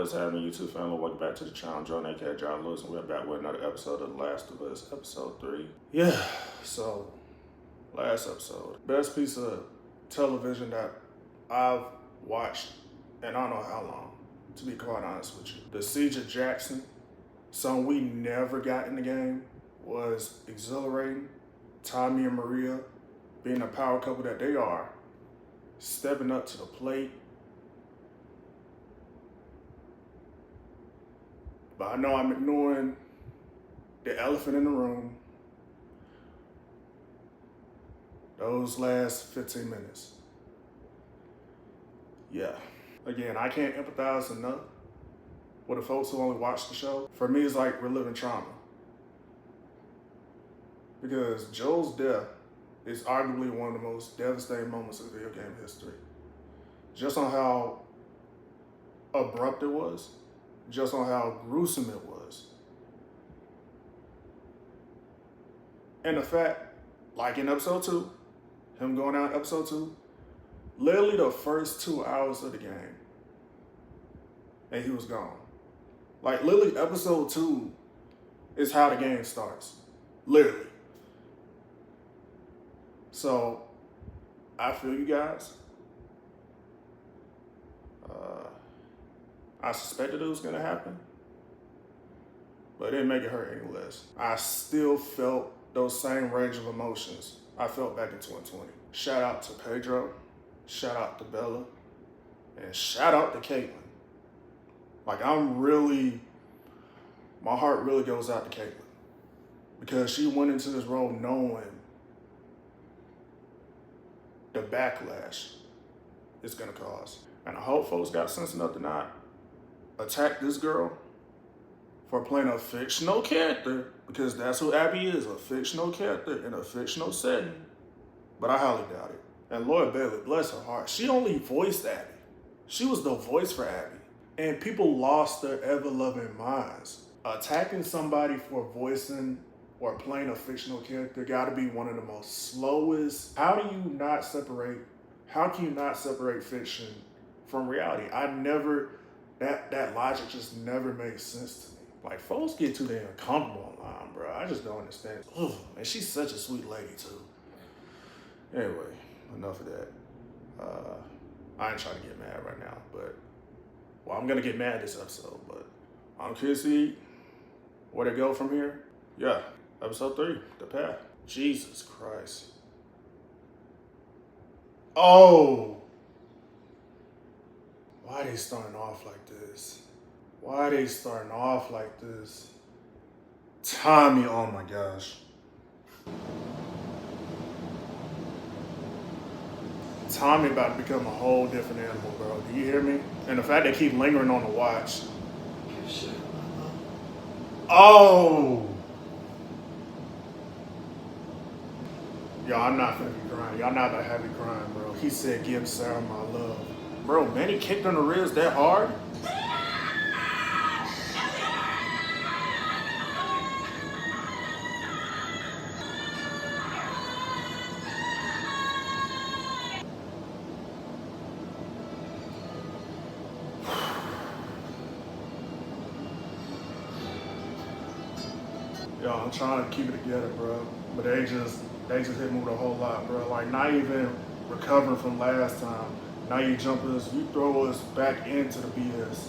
What is happening, YouTube family? Welcome back to the channel. John, aka John Lewis, and we're back with another episode of The Last of Us, episode 3. Yeah, so, last episode. Best piece of television that I've watched in I don't know how long, to be quite honest with you. The Siege of Jackson, something we never got in the game, was exhilarating. Tommy and Maria, being a power couple that they are, stepping up to the plate. But I know I'm ignoring the elephant in the room. Those last 15 minutes. Yeah. Again, I can't empathize enough with the folks who only watch the show. For me, it's like reliving trauma. Because Joel's death is arguably one of the most devastating moments in video game history. Just on how abrupt it was. Just on how gruesome it was. And the fact, like in episode 2, him going out in episode 2, literally the first 2 hours of the game, and he was gone. Like literally episode 2 is how the game starts. Literally. So, I feel you guys. I suspected it was gonna happen, but it didn't make it hurt any less. I still felt those same range of emotions I felt back in 2020. Shout out to Pedro, shout out to Bella, and shout out to Caitlin. Like my heart really goes out to Caitlin because she went into this role knowing the backlash it's gonna cause. And I hope folks got sense enough to not attack this girl for playing a fictional character, because that's who Abby is, a fictional character in a fictional setting. But I highly doubt it. And Laura Bailey, bless her heart, she only voiced Abby. She was the voice for Abby. And people lost their ever-loving minds. Attacking somebody for voicing or playing a fictional character gotta be one of the most slowest. How can you not separate fiction from reality? That logic just never makes sense to me. Like, folks get too damn comfortable online, bro. I just don't understand. Ugh, and she's such a sweet lady, too. Anyway, enough of that. I ain't trying to get mad right now, but, well, I'm gonna get mad this episode, but I'm curious to see where to go from here. Yeah, episode 3, The Path. Jesus Christ. Oh! Why are they starting off like this? Why are they starting off like this? Tommy, oh my gosh. Tommy about to become a whole different animal, bro. Do you hear me? And the fact they keep lingering on the watch. Oh! Yo, I'm not finna be crying. Y'all not about to have me crying, bro. He said, give Sarah my love. Bro, Manny kicked on the ribs that hard? Yo, I'm trying to keep it together, bro. But they just hit me with a whole lot, bro. Like, not even recovering from last time. Now you throw us back into the BS.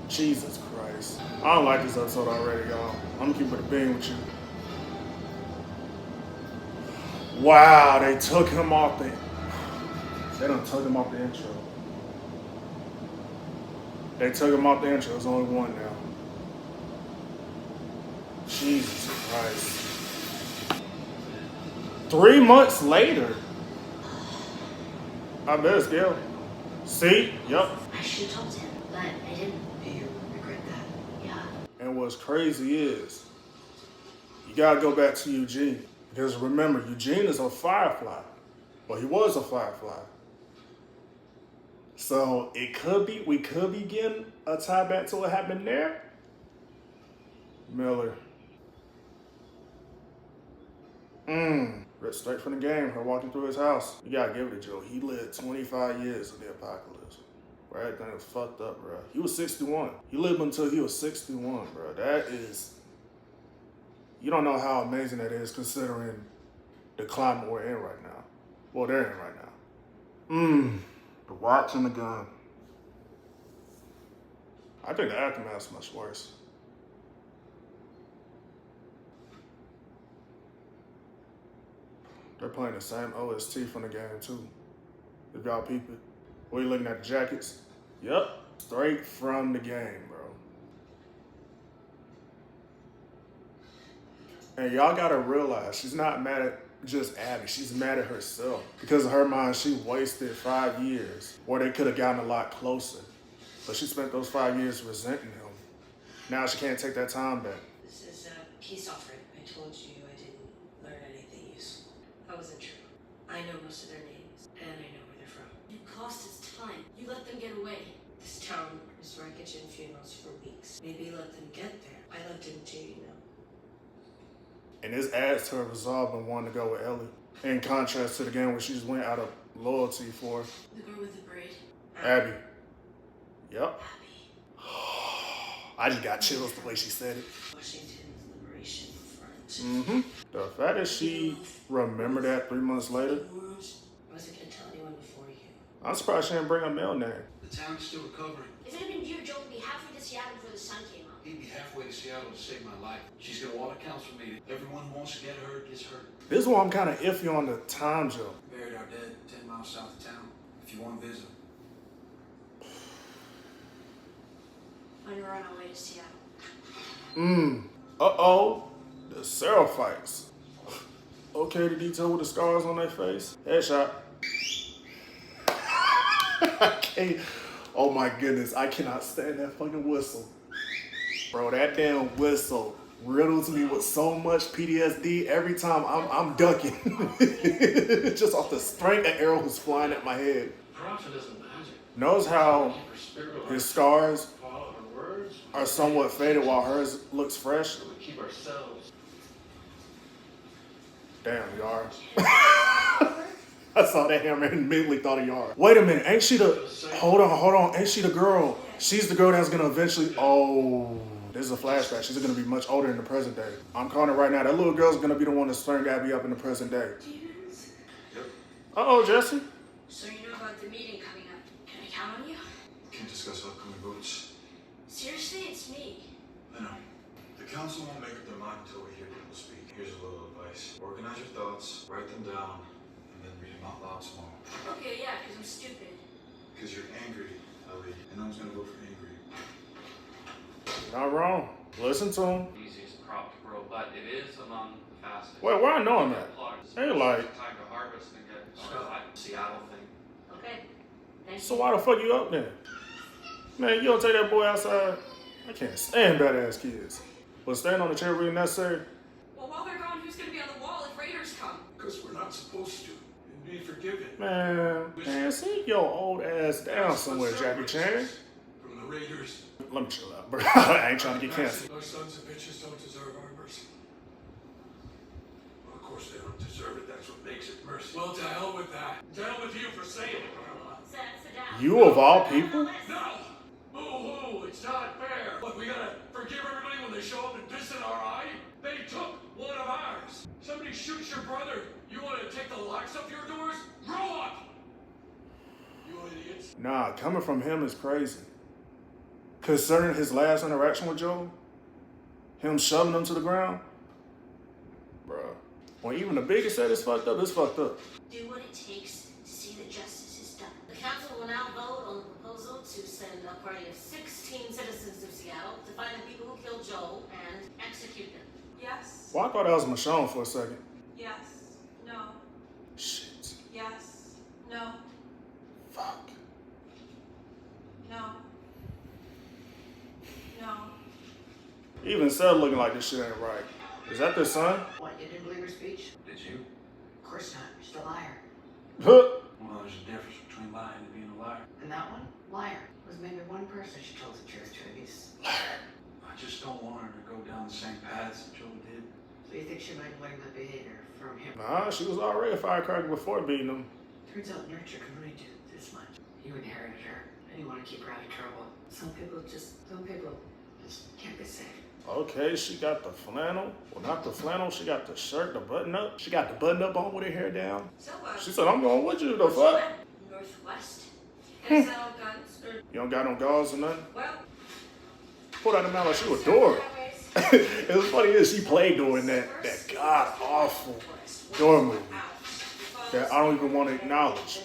Jesus Christ. I don't like this episode already, y'all. I'm gonna keep it a bean with you. Wow, they done took him off the intro. They took him off the intro. There's only one now. Jesus Christ. 3 months later. I bet it's Gail. See? Yup. I should have talked to him, but I didn't. Do you regret that? Yeah. And what's crazy is, you gotta go back to Eugene. Because remember, Eugene is a Firefly. Well, he was a Firefly. So we could be getting a tie back to what happened there. Miller. Ripped straight from the game, her walking through his house. You gotta give it to Joe. He lived 25 years of the apocalypse. Bro, that thing was fucked up, bro. He was 61. He lived until he was 61, bro. That is... You don't know how amazing that is considering the climate we're in right now. Well, they're in right now. The watch and the gun. I think the aftermath's much worse. They're playing the same OST from the game, too. If y'all peep it. What are you looking at, the jackets? Yep, straight from the game, bro. And y'all gotta realize, she's not mad at just Abby, she's mad at herself. Because in her mind, she wasted 5 years, or they could have gotten a lot closer. But she spent those 5 years resenting him. Now she can't take that time back. This is a peace offering. I told you I didn't learn anything useful. That wasn't true. I know most of their names, and I know where they're from. You cost us time. You let them get away. This town is wreckage and funerals for weeks. Maybe let them get there. I left him too, you know. And this adds to her resolve and wanting to go with Ellie. In contrast to the game where she just went out of loyalty for The girl with the braid. Abby. Yep. Abby. I just got chills the way she said it. Washington's Liberation Front. The fact that she remembered that 3 months later, I wasn't gonna tell anyone before you. I'm surprised she didn't bring a mail name. The town's still recovering. If it had been you, Joe would be halfway to Seattle before the sun came up. He'd be halfway to Seattle to save my life. She's got a lot of council meeting. Everyone who wants to get her gets hurt. This is why I'm kind of iffy on the time jump. Buried our dead 10 miles south of town. If you want to visit. When we're on our way to Seattle. Uh-oh. The Seraphites. Okay, the detail with the scars on their face. Headshot. I can't. Oh my goodness, I cannot stand that fucking whistle. Bro, that damn whistle riddles me with so much PTSD every time I'm ducking. Just off the strength of arrows flying at my head. Prophet isn't magic. Knows how Her spirit his scars follow her words. are somewhat faded while hers looks fresh. We keep ourselves. Damn, Yara. I saw that hammer and immediately thought of Yara. Wait a minute, ain't she the... Hold on. Ain't she the girl? She's the girl that's gonna eventually... Oh, this is a flashback. She's gonna be much older in the present day. I'm calling it right now. That little girl's gonna be the one that's stirring Abby up in the present day. Demons? Yep. Uh-oh, Jesse. So you know about the meeting coming up. Can I count on you? Can't discuss upcoming votes. Seriously, it's me. I know. The council won't make up their mind until we hear people speak. Here's a little advice. Organize your thoughts, write them down, and then read them out loud tomorrow. Okay, yeah, because I'm stupid. Because you're angry, Ellie, and no one's gonna vote for angry. Not wrong. Listen to him. Easiest crop to grow, but it is among the fastest. Wait, where I know him at? Hey, like... Time to harvest and get Seattle thing. Okay. Thank So you. why the fuck you up there? Man, you don't take that boy outside. I can't stand badass kids. But staying on the chair really necessary? Well, while they're gone, who's gonna be on the wall if raiders come? Because we're not supposed to. And be forgiven. Man, sit your old ass down somewhere, Jackie Chan. From the raiders. Let me chill out, bro. I ain't trying to get canceled. Our sons and bitches don't deserve our mercy. Well, of course they don't deserve it. That's what makes it mercy. Well, to hell with that. To hell with you for saying it, Carla. Sit down. You of all people? No! Boo-hoo! It's not fair! Look, we gotta forgive everybody when they show up and piss in our eye? They took one of ours! Somebody shoots your brother! You wanna take the locks off your doors? Grow up! You idiots. Nah, coming from him is crazy. Concerning his last interaction with Joel, him shoving him to the ground, bruh. When even the biggest said it's fucked up, it's fucked up. Do what it takes to see that justice is done. The council will now vote on the proposal to send a party of 16 citizens of Seattle to find the people who killed Joel and execute them. Yes. Well, I thought that was Michonne for a second. Yes. No. Shit. Yes. No. Fuck. No. No. Even said looking like this shit ain't right. Is that their son? What, you didn't believe her speech? Did you? Of course not. She's a liar. Huh. Well, there's a difference between lying and being a liar. And that one? Liar. It was maybe one person she told the truth to at least. I just don't want her to go down the same paths that Joel did. So you think she might learn that behavior from him? Nah, she was already a firecracker before beating him. Turns out nurture can only do this much. You inherited her, and didn't want to keep her out of trouble. Some people just can't be saved. Okay, she got the flannel. Well, not the flannel. She got the shirt, the button up. She got the button up on with her hair down. So, She said, I'm going with you, the fuck? Northwest. And sell guns or, You don't got no gauze or nothing? well, Pulled out the mouth like she was Dora. It was funny is she played doing that god awful Dora movie that I don't even want to acknowledge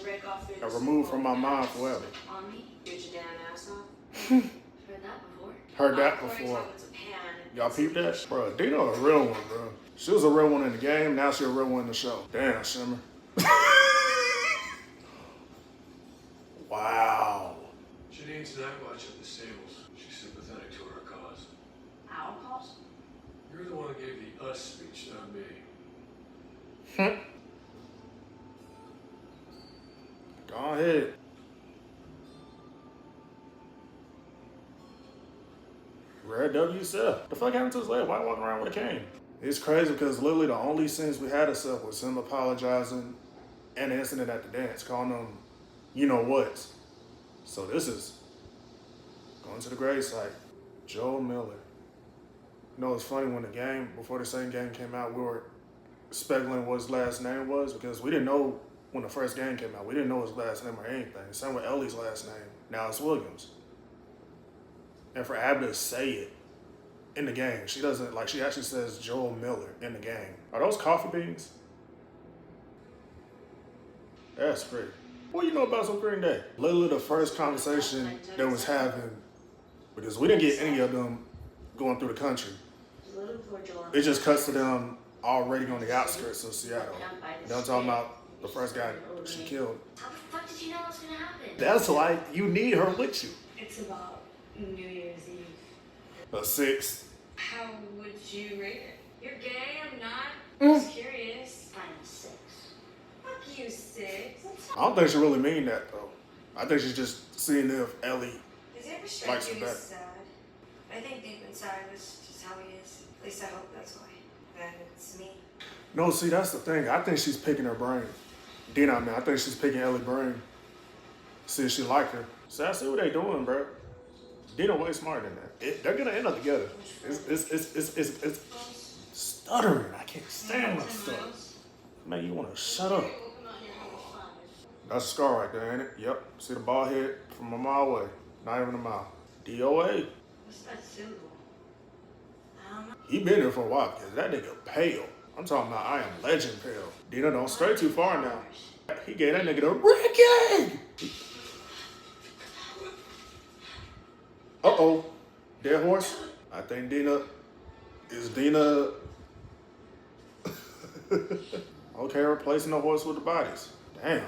and remove from my mind forever. On me? Did your damn ass off? Heard that before. Heard that before. Y'all peeped that? Bro, Dina a real one, bro. She was a real one in the game, now she a real one in the show. Damn, Shimmer. Wow. Janine's night watch at the stables. She's sympathetic to our cause. Our cause? You're the one who gave the us speech, not me. Go ahead. Red W Seth. The fuck happened to his leg? Why walking around with a cane? It's crazy because literally the only scenes we had of Seth was him apologizing and the incident at the dance, calling them you know what. So this is going to the grave site. Joel Miller. You know, it's funny when before the second game came out, we were speculating what his last name was because we didn't know when the first game came out. We didn't know his last name or anything. Same with Ellie's last name. Now it's Williams. And for Abby to say it in the game, she doesn't, like, she actually says Joel Miller in the game. Are those coffee beans? That's pretty. What do you know about some Green Day? Literally the first conversation that was having, because we didn't get any of them going through the country. It just cuts to them already on the outskirts of Seattle. Then I'm talking about the first guy she killed. How the fuck did you know what's gonna happen? That's like, you need her with you. It's about New Year's Eve. A 6. How would you rate it? You're gay, I'm not. Just curious. I'm 6. Fuck you, 6. I don't think she really mean that though. I think she's just seeing if Ellie does he ever likes strike her you better. as sad? I think deep inside that's just how he is. At least I hope that's why. Then it's me. No, see, that's the thing. I think she's picking her brain. Dina, I think she's picking Ellie's brain. See if she like her. So I see what they doing, bro. Dina way smarter than that. They're gonna end up together. It's stuttering. I can't stand that stuff. Man, you wanna shut up. That's a scar right there, ain't it? Yep. See the bald head from a mile away. Not even a mile. DOA. What's that symbol? I don't know. He been there for a while because that nigga pale. I'm talking about I am legend pale. Dina don't stray too far now. He gave that nigga the Ricky! Uh-oh. Dead horse? I think Dina... Is Dina... okay, replacing the horse with the bodies. Damn.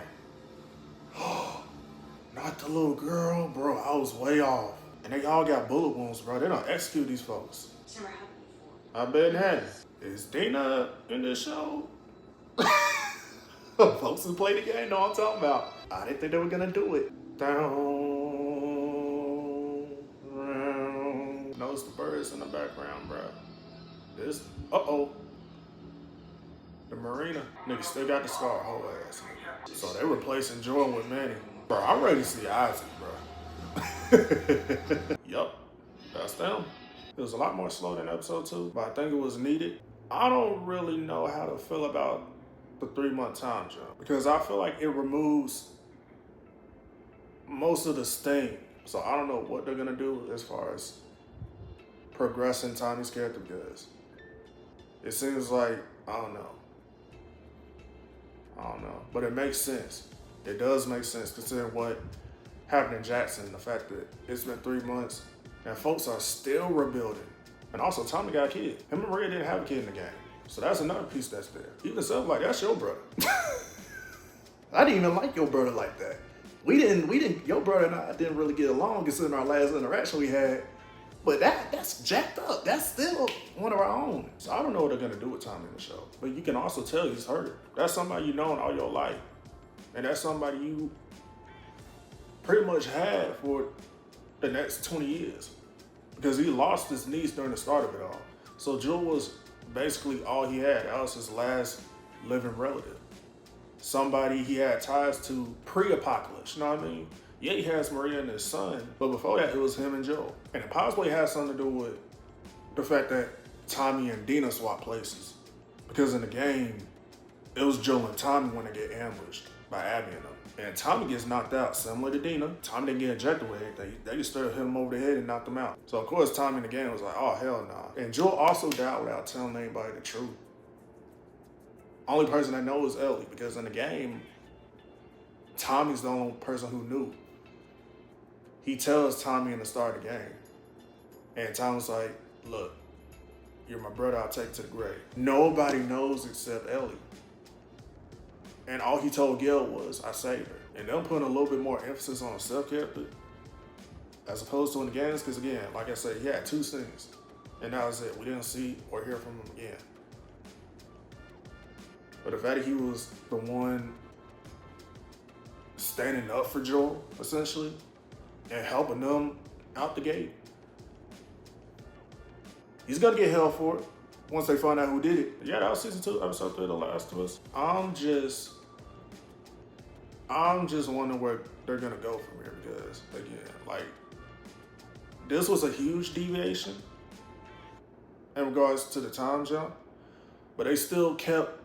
Not the little girl. Bro, I was way off. And they all got bullet wounds, bro. They don't execute these folks. It's never happened before. I bet it hadn't. Is Dina in this show? Folks who play the game know what I'm talking about. I didn't think they were gonna do it. Notice the birds in the background, bro. This, uh-oh. The marina. Nigga still got the scar, whole ass. So they replacing Jordan with Manny. Bro, I'm ready to see Isaac, bro. Yup, that's them. It was a lot more slow than episode 2, but I think it was needed. I don't really know how to feel about the 3-month time jump because I feel like it removes most of the sting. So I don't know what they're gonna do as far as progressing Tommy's character because it seems like, I don't know, but it makes sense. It does make sense considering what happened in Jackson, the fact that it's been 3 months and folks are still rebuilding. And also, Tommy got a kid. Him and Maria didn't have a kid in the game. So that's another piece that's there. Even stuff like, that's your brother. I didn't even like your brother like that. Your brother and I didn't really get along considering our last interaction we had. But that's jacked up. That's still one of our own. So I don't know what they're gonna do with Tommy in the show. But you can also tell he's hurt. That's somebody you've known all your life. And that's somebody you pretty much had for the next 20 years. Because he lost his niece during the start of it all. So Jewel was basically all he had. That was his last living relative. Somebody he had ties to pre-apocalypse, you know what I mean? Yeah, he has Maria and his son, but before that, it was him and Joel. And it possibly has something to do with the fact that Tommy and Dina swapped places. Because in the game, it was Joel and Tommy when they get ambushed by Abby and them. And Tommy gets knocked out, similar to Dina. Tommy didn't get injected with anything. They just started hitting him over the head and knocked him out. So of course, Tommy in the game was like, oh, hell nah. And Joel also died without telling anybody the truth. Only person that knows is Ellie, because in the game, Tommy's the only person who knew. He tells Tommy in the start of the game. And Tommy's like, look, you're my brother, I'll take you to the grave. Nobody knows except Ellie. And all he told Gil was, I saved her. And them putting a little bit more emphasis on self-character as opposed to in the games, because again, like I said, he had 2 scenes. And that was it. We didn't see or hear from him again. But the fact that he was the one standing up for Joel, essentially, and helping them out the gate, he's gonna get held for it once they find out who did it. Yeah, that was season 2, episode 3, The Last of Us. I'm just wondering where they're gonna go from here, because again, like, this was a huge deviation in regards to the time jump, but they still kept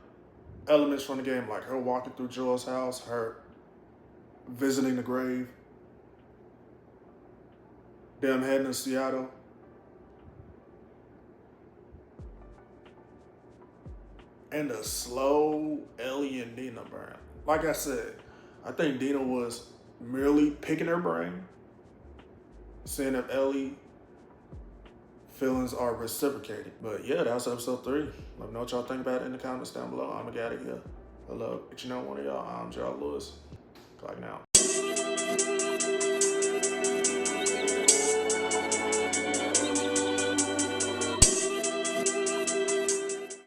elements from the game, like her walking through Joel's house, her visiting the grave, them heading to Seattle. And the slow Ellie and Dina burn. Like I said, I think Dina was merely picking her brain, seeing if Ellie feelings are reciprocated. But yeah, that was episode 3. Let me know what y'all think about it in the comments down below. I'm going to get it here. Hello, but you know one of y'all. I'm Joel Lewis. Clocking out.